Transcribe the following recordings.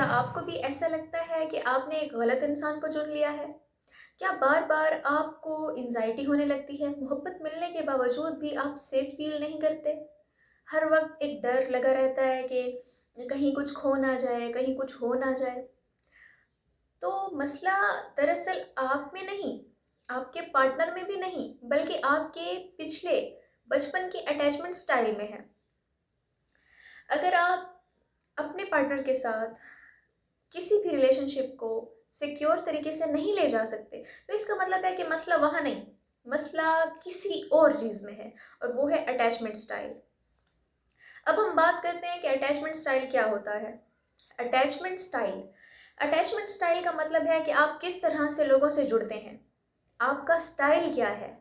क्या आपको भी ऐसा लगता है कि आपने एक गलत इंसान को चुन लिया है? क्या बार-बार आपको एंग्ज़ायटी होने लगती है? मोहब्बत मिलने के बावजूद भी आप सेफ़ फ़ील नहीं करते? हर वक़्त एक डर लगा रहता है कि कहीं कुछ खो ना जाए, कहीं कुछ हो ना जाए। तो मसला दरअसल आप में नहीं, आपके पार्टनर में भी नहीं, बल्कि आपके पिछले बचपन की अटैचमेंट स्टाइल में है। अगर आप अपने पार्टनर के साथ किसी भी रिलेशनशिप को सिक्योर तरीके से नहीं ले जा सकते, तो इसका मतलब है कि मसला वहाँ नहीं, मसला किसी और चीज़ में है और वो है अटैचमेंट स्टाइल। अब हम बात करते हैं कि अटैचमेंट स्टाइल क्या होता है। अटैचमेंट स्टाइल अटैचमेंट स्टाइल का मतलब है कि आप किस तरह से लोगों से जुड़ते हैं, आपका स्टाइल क्या है।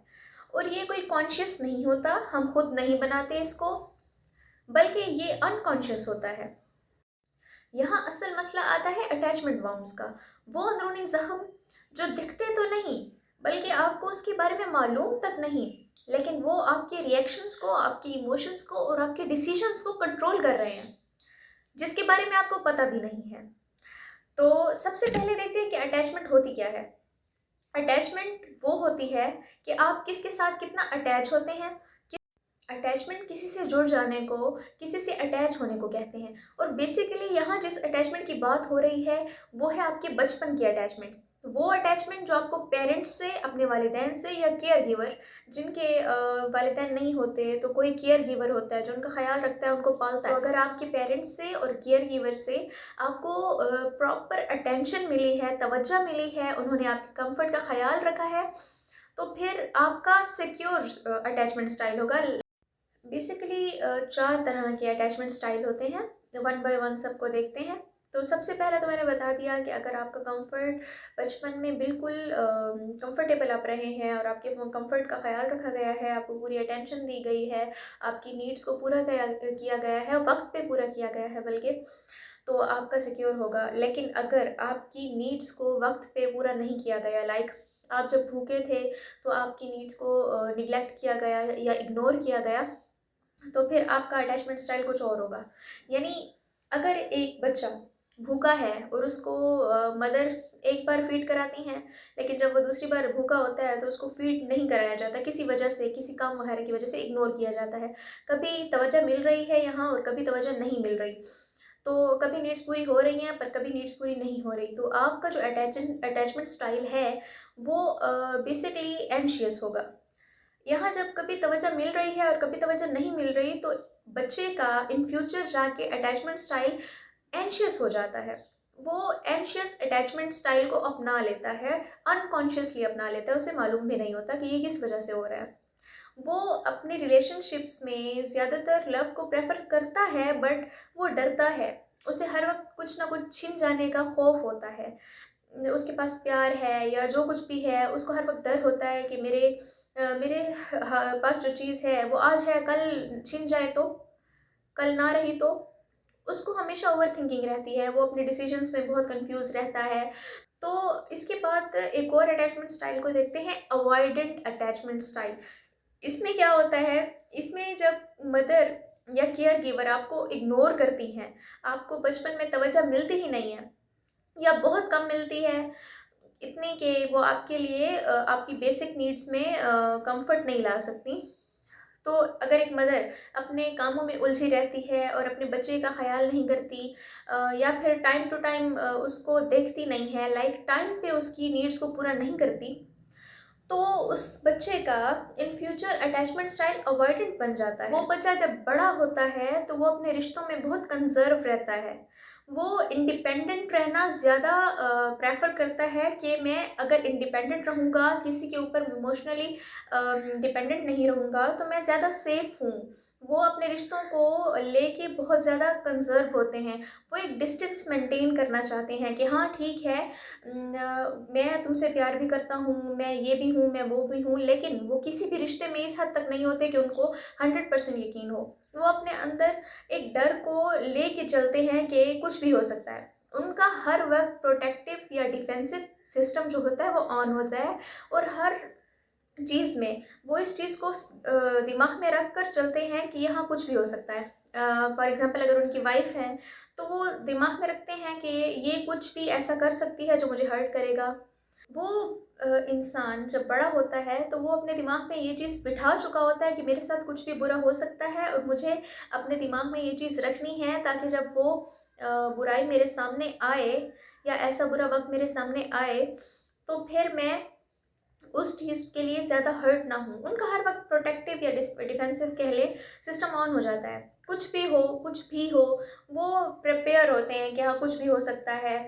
और ये कोई कॉन्शियस नहीं होता, हम खुद नहीं बनाते इसको, बल्कि ये अनकॉन्शियस होता है। यहाँ असल मसला आता है अटैचमेंट वाउंड्स का। वो अंदरूनी ज़ख्म जो दिखते तो नहीं, बल्कि आपको उसके बारे में मालूम तक नहीं, लेकिन वो आपके रिएक्शंस को, आपके इमोशंस को और आपके डिसीजंस को कंट्रोल कर रहे हैं, जिसके बारे में आपको पता भी नहीं है। तो सबसे पहले देखते हैं कि अटैचमेंट होती क्या है। अटैचमेंट वो होती है कि आप किसके साथ कितना अटैच होते हैं। अटैचमेंट किसी से जुड़ जाने को, किसी से अटैच होने को कहते हैं। और बेसिकली यहाँ जिस अटैचमेंट की बात हो रही है, वो है आपके बचपन की अटैचमेंट। वो अटैचमेंट जो आपको पेरेंट्स से, अपने वालिदैन से, या केयर गिवर, जिनके वालिदैन नहीं होते तो कोई केयर गिवर होता है जो उनका ख्याल रखता है, उनको पालता है। तो अगर आपके पेरेंट्स से और केयर गिवर से आपको प्रॉपर अटेंशन मिली है, तवज्जो मिली है, उन्होंने आपके कंफर्ट का ख्याल रखा है, तो फिर आपका सिक्योर अटैचमेंट स्टाइल होगा। बेसिकली 4 तरह के अटैचमेंट स्टाइल होते हैं, वन बाय वन सबको देखते हैं। तो सबसे पहला तो मैंने बता दिया कि अगर आपका कंफर्ट बचपन में बिल्कुल कंफर्टेबल आप रहे हैं और आपके कंफर्ट का ख्याल रखा गया है, आपको पूरी अटेंशन दी गई है, आपकी नीड्स को पूरा किया गया है, वक्त पे पूरा किया गया है बल्कि, तो आपका सिक्योर होगा। लेकिन अगर आपकी नीड्स को वक्त पे पूरा नहीं किया गया, लाइक आप जब भूखे थे तो आपकी नीड्स को निगलेक्ट किया गया या इग्नोर किया गया, तो फिर आपका अटैचमेंट स्टाइल कुछ और होगा। यानी अगर एक बच्चा भूखा है और उसको मदर एक बार फीड कराती हैं, लेकिन जब वो दूसरी बार भूखा होता है तो उसको फीड नहीं कराया जाता, किसी वजह से, किसी काम वगैरह की वजह से इग्नोर किया जाता है। कभी तवज्जो मिल रही है यहाँ और कभी तवज्जो नहीं मिल रही। तो कभी नीड्स पूरी हो रही हैं पर कभी नीड्स पूरी नहीं हो रही। तो आपका जो अटैचमेंट स्टाइल है वो बेसिकली एंशियस होगा। यहाँ जब कभी तवज्जो मिल रही है और कभी तवज्जो नहीं मिल रही, तो बच्चे का इन फ्यूचर जाके अटैचमेंट स्टाइल एंशियस हो जाता है। वो एंशियस अटैचमेंट स्टाइल को अपना लेता है, अनकॉन्शियसली अपना लेता है, उसे मालूम भी नहीं होता कि ये किस वजह से हो रहा है। वो अपने रिलेशनशिप्स में ज़्यादातर लव को प्रेफर करता है, बट वो डरता है। उसे हर वक्त कुछ ना कुछ छिन जाने का खौफ होता है। उसके पास प्यार है या जो कुछ भी है, उसको हर वक़्त डर होता है कि मेरे पास जो चीज़ है वो आज है, कल छिन जाए तो? कल ना रही तो? उसको हमेशा ओवरथिंकिंग रहती है, वो अपने डिसीज़न्स में बहुत कन्फ्यूज़ रहता है। तो इसके बाद एक और अटैचमेंट स्टाइल को देखते हैं, अवॉइडेंट अटैचमेंट स्टाइल। इसमें क्या होता है, इसमें जब मदर या केयर गिवर आपको इग्नोर करती हैं, आपको बचपन में तवज्जो मिलती ही नहीं है या बहुत कम मिलती है, इतनी कि वो आपके लिए आपकी बेसिक नीड्स में कंफर्ट नहीं ला सकती। तो अगर एक मदर अपने कामों में उलझी रहती है और अपने बच्चे का ख्याल नहीं करती, या फिर टाइम टू टाइम उसको देखती नहीं है, लाइक टाइम पे उसकी नीड्स को पूरा नहीं करती, तो उस बच्चे का in future attachment style avoidant बन जाता है। वो बच्चा जब बड़ा होता है तो वो अपने रिश्तों में बहुत कंजर्व रहता है। वो इंडिपेंडेंट रहना ज़्यादा प्रेफर करता है कि मैं अगर इंडिपेंडेंट रहूँगा, किसी के ऊपर इमोशनली डिपेंडेंट नहीं रहूँगा, तो मैं ज़्यादा सेफ हूँ। वो अपने रिश्तों को लेके बहुत ज़्यादा कंजर्व होते हैं। वो एक डिस्टेंस मेंटेन करना चाहते हैं कि हाँ ठीक है, मैं तुमसे प्यार भी करता हूँ, मैं ये भी हूँ, मैं वो भी हूँ, लेकिन वो किसी भी रिश्ते में इस हद तक नहीं होते कि उनको 100% यकीन हो। वो अपने अंदर एक डर को लेके चलते हैं कि कुछ भी हो सकता है। उनका हर वक्त प्रोटेक्टिव या डिफेंसिव सिस्टम जो होता है वो ऑन होता है, और हर चीज़ में वो इस चीज़ को दिमाग में रख कर चलते हैं कि यहाँ कुछ भी हो सकता है। फॉर एग्ज़ाम्पल अगर उनकी वाइफ़ है, तो वो दिमाग में रखते हैं कि ये कुछ भी ऐसा कर सकती है जो मुझे हर्ट करेगा। वो इंसान जब बड़ा होता है तो वो अपने दिमाग में ये चीज़ बिठा चुका होता है कि मेरे साथ कुछ भी बुरा हो सकता है और मुझे अपने दिमाग में ये चीज़ रखनी है, ताकि जब वो बुराई मेरे सामने आए या ऐसा बुरा वक़्त मेरे सामने आए, तो फिर मैं उस चीज़ के लिए ज़्यादा हर्ट ना हूँ। उनका हर वक़्त प्रोटेक्टिव या डिफेंसिव कह लें, सिस्टम ऑन हो जाता है। कुछ भी हो, वो प्रिपेयर होते हैं कि हाँ, कुछ भी हो सकता है।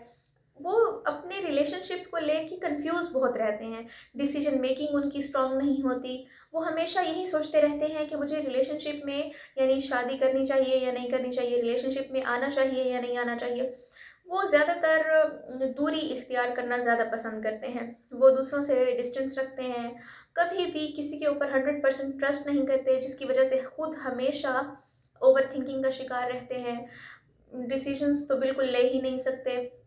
वो अपने रिलेशनशिप को लेके कन्फ्यूज़ बहुत रहते हैं, डिसीजन मेकिंग उनकी स्ट्रॉन्ग नहीं होती। वो हमेशा यही सोचते रहते हैं कि मुझे रिलेशनशिप में यानी शादी करनी चाहिए या नहीं करनी चाहिए, रिलेशनशिप में आना चाहिए या नहीं आना चाहिए। वो ज़्यादातर दूरी इख्तियार करना ज़्यादा पसंद करते हैं। वो दूसरों से डिस्टेंस रखते हैं, कभी भी किसी के ऊपर 100% ट्रस्ट नहीं करते, जिसकी वजह से खुद हमेशा ओवरथिंकिंग का शिकार रहते हैं। डिसीजंस तो बिल्कुल ले ही नहीं सकते।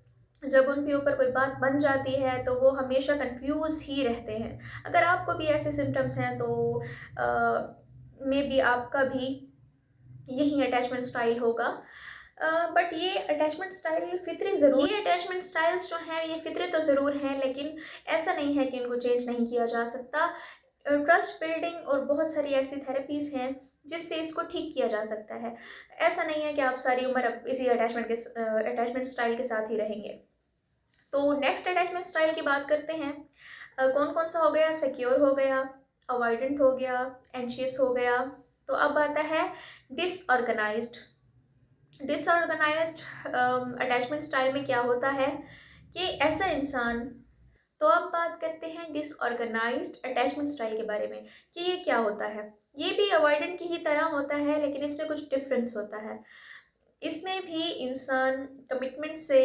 जब उनके ऊपर कोई बात बन जाती है तो वो हमेशा कन्फ्यूज़ ही रहते हैं। अगर आपको भी ऐसे सिम्पटम्स हैं तो मेबी आपका भी यही अटैचमेंट स्टाइल होगा। बट ये अटैचमेंट स्टाइल फ़ितरी ज़रूर, ये अटैचमेंट स्टाइल्स जो हैं ये फ़ितरी तो ज़रूर हैं, लेकिन ऐसा नहीं है कि इनको चेंज नहीं किया जा सकता। ट्रस्ट बिल्डिंग और बहुत सारी ऐसी थेरेपीज़ हैं जिससे इसको ठीक किया जा सकता है। ऐसा नहीं है कि आप सारी उम्र अब इसी अटैचमेंट स्टाइल के साथ ही रहेंगे। तो नेक्स्ट अटैचमेंट स्टाइल की बात करते हैं। कौन-कौन सा हो गया, सिक्योर हो गया, अवॉइडेंट हो गया, एंशियस हो गया। तो अब आता है डिसऑर्गेनाइज़्ड। डिसऑर्गेनाइज्ड अटैचमेंट स्टाइल में क्या होता है कि ऐसा इंसान, तो अब बात करते हैं डिसऑर्गेनाइज्ड अटैचमेंट स्टाइल के बारे में कि ये क्या होता है। ये भी अवॉइडेंट की ही तरह होता है, लेकिन इसमें कुछ डिफरेंस होता है। इसमें भी इंसान कमिटमेंट से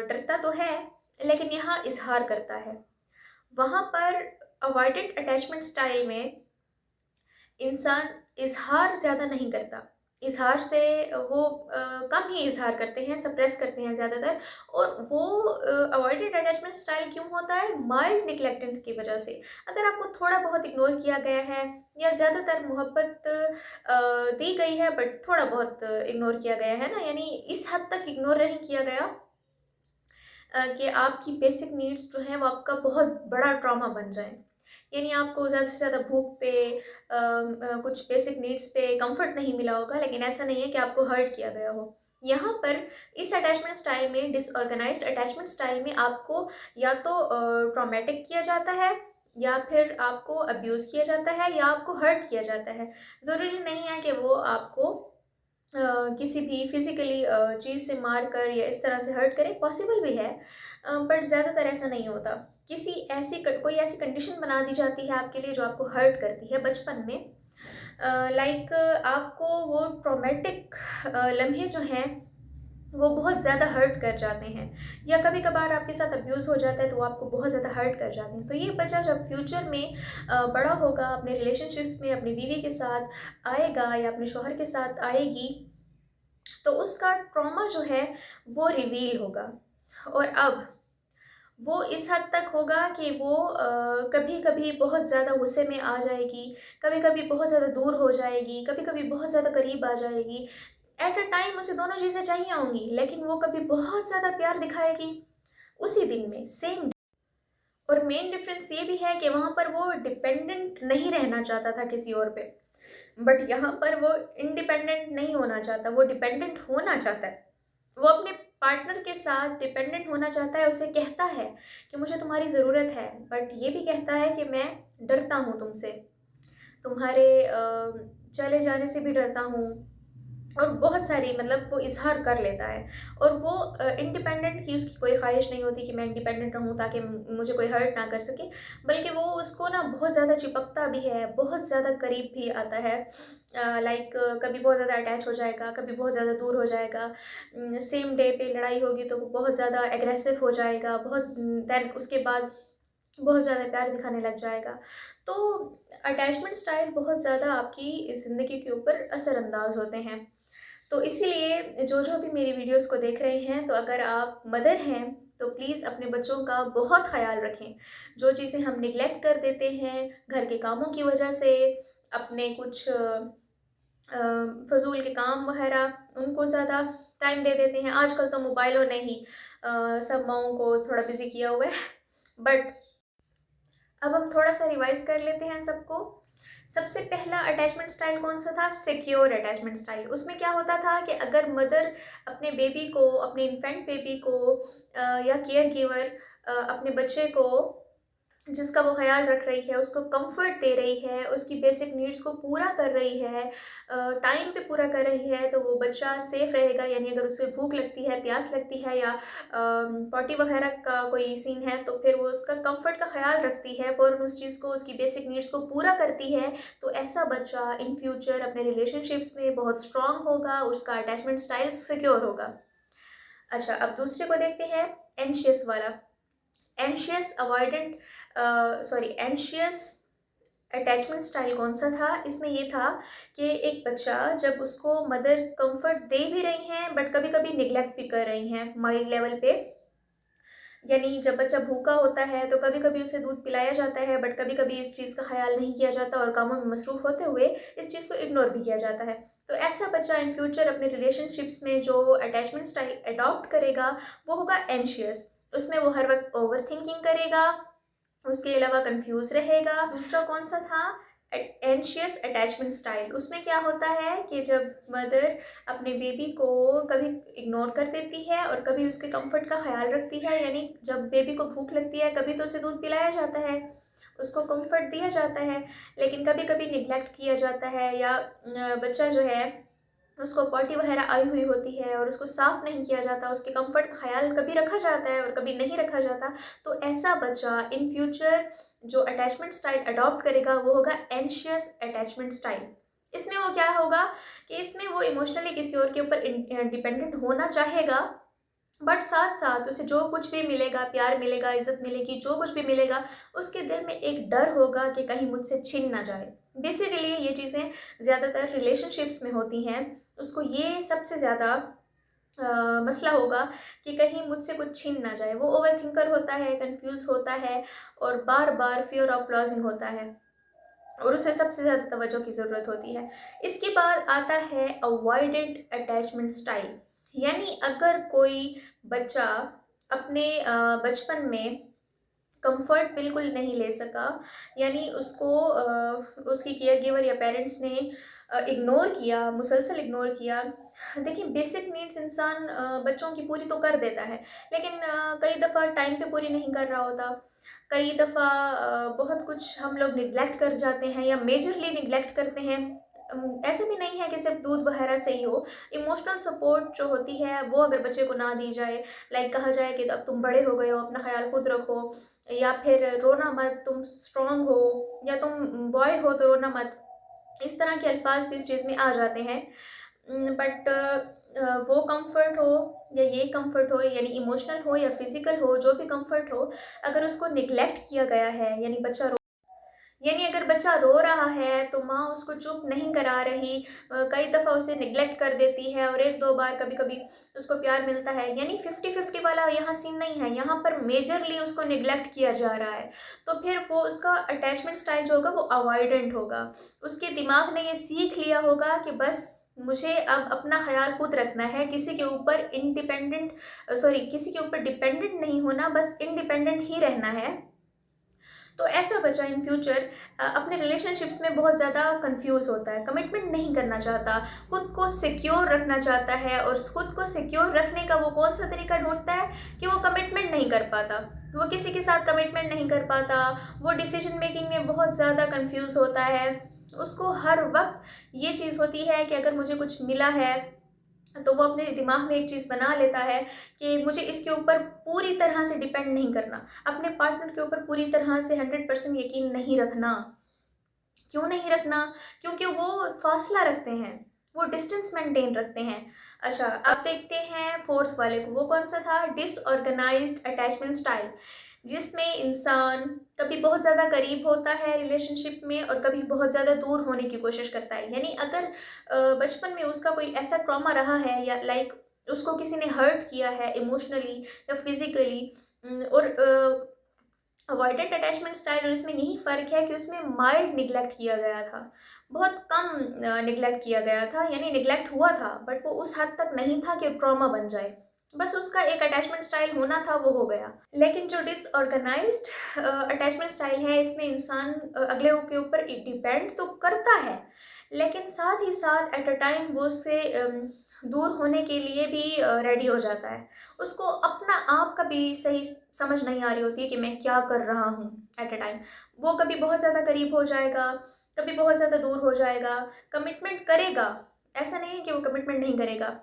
डरता तो है, लेकिन यहाँ इजहार करता है। वहाँ पर अवॉइडेंट अटैचमेंट स्टाइल में इंसान इज़हार ज़्यादा नहीं करता। इज़हार से वो कम ही इज़हार करते हैं, सप्रेस करते हैं ज़्यादातर। और वो अवॉइडेड अटैचमेंट स्टाइल क्यों होता है? माइल्ड नेग्लेक्टेंस की वजह से। अगर आपको थोड़ा बहुत इग्नोर किया गया है या ज़्यादातर मोहब्बत दी गई है बट थोड़ा बहुत इग्नोर किया गया है ना, यानी इस हद तक इग्नोर नहीं किया गया कि आपकी बेसिक नीड्स जो हैं वो आपका बहुत बड़ा ट्रॉमा बन जाएँ। यानी आपको ज़्यादा से ज़्यादा भूख पे कुछ बेसिक नीड्स पे कंफर्ट नहीं मिला होगा, लेकिन ऐसा नहीं है कि आपको हर्ट किया गया हो। यहाँ पर इस अटैचमेंट स्टाइल में, डिसऑर्गेनाइज्ड अटैचमेंट स्टाइल में, आपको या तो ट्रॉमेटिक किया जाता है या फिर आपको अब्यूज़ किया जाता है या आपको हर्ट किया जाता है। ज़रूरी नहीं है कि वो आपको किसी भी फिज़िकली चीज़ से मार कर या इस तरह से हर्ट करें, पॉसिबल भी है। बट ज़्यादातर ऐसा नहीं होता। किसी ऐसी कोई ऐसी कंडीशन बना दी जाती है आपके लिए जो आपको हर्ट करती है बचपन में। लाइक आपको वो ट्रॉमेटिक लम्हे जो हैं वो बहुत ज़्यादा हर्ट कर जाते हैं, या कभी-कभार आपके साथ अब्यूज़ हो जाता है तो वो आपको बहुत ज़्यादा हर्ट कर जाते हैं। तो ये बच्चा जब फ्यूचर में बड़ा होगा, अपने रिलेशनशिप्स में अपनी बीवी के साथ आएगा या अपने शौहर के साथ आएगी, तो उसका ट्रॉमा जो है वो रिवील होगा। और अब वो इस हद तक होगा कि वो कभी-कभी बहुत ज़्यादा गुस्से में आ जाएगी, कभी-कभी बहुत ज़्यादा दूर हो जाएगी, कभी-कभी बहुत ज़्यादा करीब आ जाएगी। एट अ टाइम उसे दोनों चीज़ें चाहिए होंगी, लेकिन वो कभी बहुत ज़्यादा प्यार दिखाएगी उसी दिन में, सेम। और मेन डिफरेंस ये भी है कि वहाँ पर वो डिपेंडेंट नहीं रहना चाहता था किसी और पे, बट यहाँ पर वो इंडिपेंडेंट नहीं होना चाहता, वो डिपेंडेंट होना चाहता है। वो अपने पार्टनर के साथ डिपेंडेंट होना चाहता है, उसे कहता है कि मुझे तुम्हारी ज़रूरत है, बट ये भी कहता है कि मैं डरता हूँ तुमसे, तुम्हारे चले जाने से भी डरता हूँ। और बहुत सारी मतलब वो इज़हार कर लेता है। और वो इंडिपेंडेंट की उसकी कोई ख़्वाहिश नहीं होती कि मैं इंडिपेंडेंट रहूँ ताकि मुझे कोई हर्ट ना कर सके, बल्कि वो उसको ना बहुत ज़्यादा चिपकता भी है, बहुत ज़्यादा करीब भी आता है। लाइक कभी बहुत ज़्यादा अटैच हो जाएगा, कभी बहुत ज़्यादा दूर हो जाएगा। सेम डे पे लड़ाई होगी तो वो बहुत ज़्यादा एग्रेसिव हो जाएगा, बहुत देन उसके बाद बहुत ज़्यादा प्यार दिखाने लग जाएगा। तो अटैचमेंट स्टाइल बहुत ज़्यादा आपकी ज़िंदगी के ऊपर असरअंदाज होते हैं। तो इसीलिए जो भी मेरी वीडियोस को देख रहे हैं, तो अगर आप मदर हैं तो प्लीज़ अपने बच्चों का बहुत ख़याल रखें। जो चीज़ें हम निग्लेक्ट कर देते हैं घर के कामों की वजह से, अपने कुछ फ़ज़ूल के काम वगैरह, उनको ज़्यादा टाइम दे देते हैं। आजकल तो मोबाइलों ने ही सब माँओं को थोड़ा बिज़ी किया हुआ है। बट अब हम थोड़ा-सा रिवाइज़ कर लेते हैं सबको। सबसे पहला अटैचमेंट स्टाइल कौन-सा था? Secure attachment style. उसमें क्या होता था कि अगर मदर अपने बेबी को, अपने इन्फेंट बेबी को या केयर गिवर अपने बच्चे को जिसका वो ख़्याल रख रही है, उसको कम्फ़र्ट दे रही है, उसकी बेसिक नीड्स को पूरा कर रही है, टाइम पे पूरा कर रही है, तो वो बच्चा सेफ़ रहेगा। यानी अगर उसे भूख लगती है, प्यास लगती है या पॉटी वग़ैरह का कोई सीन है, तो फिर वो उसका कम्फ़र्ट का ख़्याल रखती है, फ़ौरन उस चीज़ को, उसकी बेसिक नीड्स को पूरा करती है। तो ऐसा बच्चा इन फ्यूचर अपने रिलेशनशिप्स में बहुत स्ट्रॉन्ग होगा, उसका अटैचमेंट स्टाइल सिक्योर होगा। अच्छा, अब दूसरे को देखते हैं, एंशियस वाला। Anxious avoidant sorry anxious attachment style कौन-सा था? इसमें ये था कि एक बच्चा जब उसको मदर कम्फर्ट दे भी रही हैं बट कभी-कभी नेग्लेक्ट भी कर रही हैं माइल्ड लेवल पे। यानी जब बच्चा भूखा होता है तो कभी-कभी उसे दूध पिलाया जाता है बट कभी-कभी इस चीज़ का ख़्याल नहीं किया जाता और कामों में मसरूफ़ होते हुए इस चीज़ को इग्नोर भी किया जाता है। तो ऐसा बच्चा इन फ्यूचर अपने रिलेशनशिप्स में जो अटैचमेंट स्टाइल अडॉप्ट करेगा वो होगा एंशियस। उसमें वो हर वक़्त ओवरथिंकिंग करेगा, उसके अलावा कन्फ्यूज़ रहेगा। दूसरा कौन-सा था? Anxious attachment style. उसमें क्या होता है कि जब मदर अपने बेबी को कभी इग्नोर कर देती है और कभी उसके कम्फर्ट का ख़्याल रखती है, यानी जब बेबी को भूख लगती है कभी तो उसे दूध पिलाया जाता है, उसको कम्फर्ट दिया जाता है, लेकिन कभी-कभी नेग्लेक्ट किया जाता है या बच्चा जो है उसको पॉटी वगैरह आई हुई होती है और उसको साफ़ नहीं किया जाता, उसके कम्फर्ट का ख़्याल कभी रखा जाता है और कभी नहीं रखा जाता। तो ऐसा बच्चा इन फ्यूचर जो अटैचमेंट स्टाइल अडॉप्ट करेगा वो होगा एंशियस अटैचमेंट स्टाइल। इसमें वो क्या होगा कि इसमें वो इमोशनली किसी और के ऊपर डिपेंडेंट होना चाहेगा, बट साथ-साथ उसे जो कुछ भी मिलेगा, प्यार मिलेगा, इज़्ज़त मिलेगी, जो कुछ भी मिलेगा, उसके दिल में एक डर होगा कि कहीं मुझसे छिन ना जाए। बेसिकली ये चीज़ें ज़्यादातर रिलेशनशिप्स में होती हैं। उसको ये सबसे ज़्यादा मसला होगा कि कहीं मुझसे कुछ छिन ना जाए। वो ओवरथिंकर होता है, कन्फ्यूज़ होता है और बार-बार फ़ियर ऑफ लॉसिंग होता है और उसे सबसे ज़्यादा तवज्जो की ज़रूरत होती है। इसके बाद आता है अवॉइडेंट अटैचमेंट स्टाइल। यानी अगर कोई बच्चा अपने बचपन में कंफर्ट बिल्कुल नहीं ले सका, यानी उसको उसकी केयर-गिवर या पेरेंट्स ने इग्नोर किया, मुसलसल इग्नोर किया। देखिए बेसिक नीड्स इंसान बच्चों की पूरी तो कर देता है, लेकिन कई दफ़ा टाइम पे पूरी नहीं कर रहा होता। कई दफ़ा बहुत कुछ हम लोग नेग्लेक्ट कर जाते हैं या मेजरली नेग्लेक्ट करते हैं। ऐसा भी नहीं है कि सिर्फ़ दूध वगैरह से ही हो, इमोशनल सपोर्ट जो होती है वो अगर बच्चे को ना दी जाए, लाइक कहा जाए कि अब तुम बड़े हो गए हो, अपना ख़्याल खुद रखो या फिर रोना मत, तुम स्ट्रॉन्ग हो या तुम बॉय हो तो रोना मत। इस तरह के अल्फाज़ भी इस चीज़ में आ जाते हैं। बट वो कम्फ़र्ट हो या ये कम्फ़र्ट हो यानी इमोशनल हो या फ़िज़िकल हो, जो भी कम्फ़र्ट हो, अगर उसको नेग्लेक्ट किया गया है यानी अगर बच्चा रो रहा है तो माँ उसको चुप नहीं करा रही, कई दफ़ा उसे नेग्लेक्ट कर देती है और 1-2 बार कभी-कभी उसको प्यार मिलता है, यानी 50-50 वाला यहाँ सीन नहीं है, यहाँ पर मेजरली उसको नेग्लेक्ट किया जा रहा है। तो फिर वो उसका अटैचमेंट स्टाइल जो होगा वो अवॉइडेंट होगा। उसके दिमाग ने ये सीख लिया होगा कि बस मुझे अब अपना ख़्याल खुद रखना है, किसी के ऊपर डिपेंडेंट नहीं होना, बस इंडिपेंडेंट ही रहना है। तो ऐसा बच्चा इन फ्यूचर अपने रिलेशनशिप्स में बहुत ज़्यादा कंफ्यूज होता है, कमिटमेंट नहीं करना चाहता, खुद को सिक्योर रखना चाहता है और खुद को सिक्योर रखने का वो कौन सा तरीका ढूंढता है कि वो कमिटमेंट नहीं कर पाता, वो किसी के साथ कमिटमेंट नहीं कर पाता, वो डिसीजन मेकिंग में बहुत ज़्यादा कंफ्यूज होता है। उसको हर वक्त ये चीज़ होती है कि अगर मुझे कुछ मिला है तो वो अपने दिमाग में एक चीज़ बना लेता है कि मुझे इसके ऊपर पूरी तरह से डिपेंड नहीं करना, अपने पार्टनर के ऊपर पूरी तरह से 100% यकीन नहीं रखना। क्यों नहीं रखना? क्योंकि वो फासला रखते हैं, वो डिस्टेंस मेंटेन रखते हैं। अच्छा, अब देखते हैं फोर्थ वाले को, वो कौन-सा था? डिसऑर्गेनाइज़्ड अटैचमेंट स्टाइल, जिसमें इंसान कभी बहुत ज़्यादा करीब होता है रिलेशनशिप में और कभी बहुत ज़्यादा दूर होने की कोशिश करता है। यानी अगर बचपन में उसका कोई ऐसा ट्रॉमा रहा है या लाइक उसको किसी ने हर्ट किया है इमोशनली या फिज़िकली, और अवॉइडेंट अटैचमेंट स्टाइल और इसमें यही फ़र्क है कि उसमें माइल्ड निग्लेक्ट किया गया था। बहुत कम नेग्लेक्ट किया गया था, यानी नेग्लेक्ट हुआ था बट वो उस हद तक नहीं था कि ट्रॉमा बन जाए। बस उसका एक अटैचमेंट स्टाइल होना था, वो हो गया। लेकिन जो डिसऑर्गेनाइज्ड अटैचमेंट स्टाइल है, इसमें इंसान अगले के ऊपर डिपेंड तो करता है, लेकिन साथ ही साथ एट अ टाइम वो उससे दूर होने के लिए भी रेडी हो जाता है। उसको अपना आप का भी सही समझ नहीं आ रही होती है कि मैं क्या कर रहा हूँ एट अ टाइम। वो कभी बहुत ज़्यादा करीब हो जाएगा, कभी बहुत ज़्यादा दूर हो जाएगा। कमिटमेंट करेगा, ऐसा नहीं है कि वो कमिटमेंट नहीं करेगा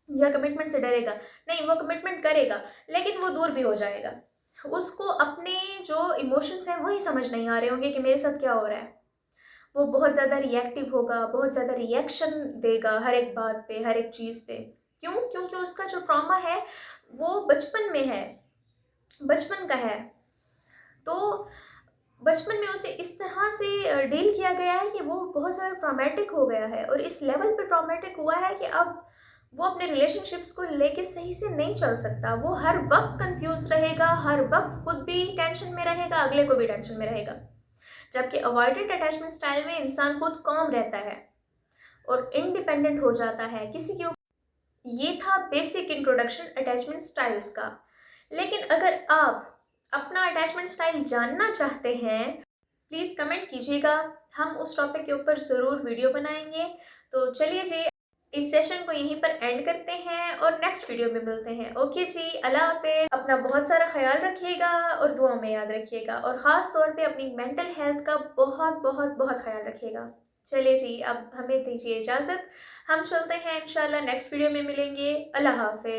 या कमिटमेंट से डरेगा, नहीं, वो कमिटमेंट करेगा, लेकिन वो दूर भी हो जाएगा। उसको अपने जो इमोशंस हैं वही समझ नहीं आ रहे होंगे कि मेरे साथ क्या हो रहा है। वो बहुत ज़्यादा रिएक्टिव होगा, बहुत ज़्यादा रिएक्शन देगा हर एक बात पे, हर एक चीज़ पे। क्यों? क्योंकि उसका जो ट्रॉमा है वो बचपन में है, बचपन का है। तो बचपन में उसे इस तरह से डील किया गया है कि वो बहुत ज़्यादा ट्रॉमेटिक हो गया है, और इस लेवल पे ट्रॉमेटिक हुआ है कि अब वो अपने रिलेशनशिप्स को लेके सही से नहीं चल सकता। वो हर वक्त कंफ्यूज रहेगा, हर वक्त खुद भी टेंशन में रहेगा, अगले को भी टेंशन में रहेगा। जबकि अवॉइडेड अटैचमेंट स्टाइल में इंसान खुद काम रहता है और इंडिपेंडेंट हो जाता है किसी के ऊपर। ये था बेसिक इंट्रोडक्शन अटैचमेंट स्टाइल्स का। लेकिन अगर आप अपना अटैचमेंट स्टाइल जानना चाहते हैं, प्लीज़ कमेंट कीजिएगा, हम उस टॉपिक के ऊपर ज़रूर वीडियो बनाएंगे। तो चलिए जी, इस सेशन को यहीं पर एंड करते हैं और नेक्स्ट वीडियो में मिलते हैं। ओके जी, अल्लाह हाफ़िज़। अपना बहुत सारा ख्याल रखिएगा और दुआ में याद रखिएगा, और ख़ास तौर पे अपनी मेंटल हेल्थ का बहुत बहुत बहुत ख्याल रखिएगा। चलिए जी, अब हमें दीजिए इजाज़त, हम चलते हैं, इंशाल्लाह नेक्स्ट वीडियो में मिलेंगे। अल्लाह हाफ़िज़।